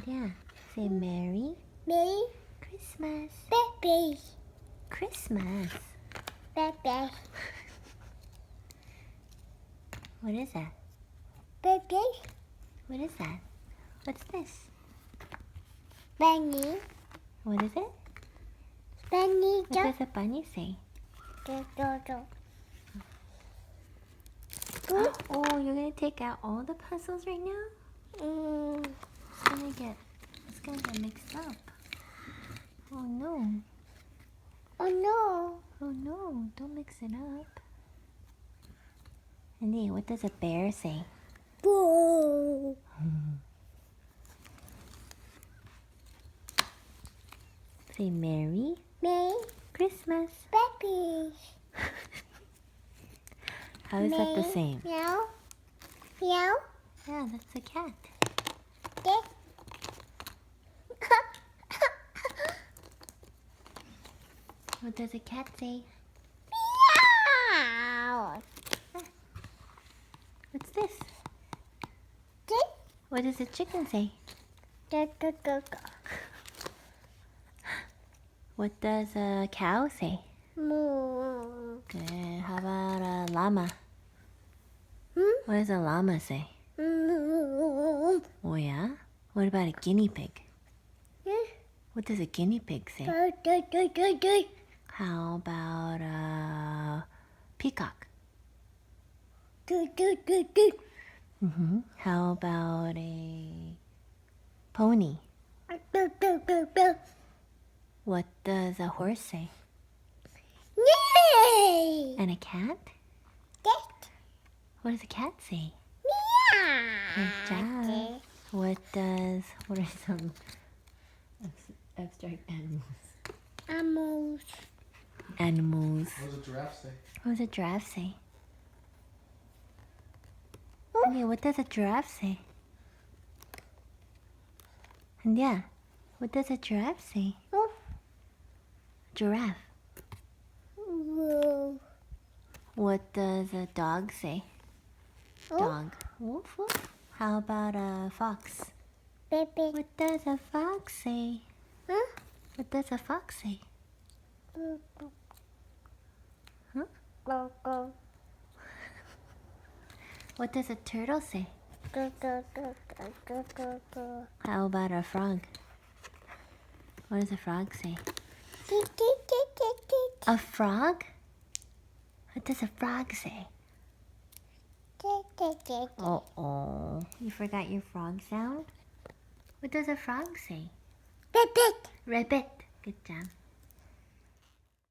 Yeah. Say Merry Merry Christmas. Baby. Christmas. Baby. What is that? Baby. What is that? What's this? Bunny. What is it? Bunny. What does a bunny say? Do, do, do. Oh, you're gonna take out all the puzzles right now? It's gonna get mixed up. Oh no. Oh no. Oh no, don't mix it up. Andy, what does a bear say? Boo. Say Merry Merry Christmas. Baby. How is that the Merry same? Meow. Meow. Yeah, that's a cat. Dick. What does a cat say? Meow. What's this? Dick. What does a chicken say? Do, do, do, do. What does a cow say? Moo. Good. How about a llama? Hmm? What does a llama say? Moo. Oh yeah? What about a guinea pig? Hmm? What does a guinea pig say? Do, do, do, do, do. How about a peacock? Do, do, do, do. How about a pony? Do, do, do, do. What does a horse say? Yay! And a cat? Dick. What does a cat say? Meow. Good job. What are some abstract animals? Animals. Animals. What does a giraffe say? What does a giraffe say? Yeah, what does a giraffe say? And yeah, what does a giraffe say? Oh. Giraffe. Whoa. What does a dog say? Oh. Dog. Woof woof. How about a fox? Baby. What does a fox say? Huh? What does a fox say? Huh? Go, go. What does a turtle say? Go, go, go, go, go, go, go. How about a frog? What does a frog say? Tick, tick, tick, tick, tick. A frog? What does a frog say? Tick, tick, tick. Uh-oh. You forgot your frog sound? What does a frog say? Rabbit. Rabbit. Good job.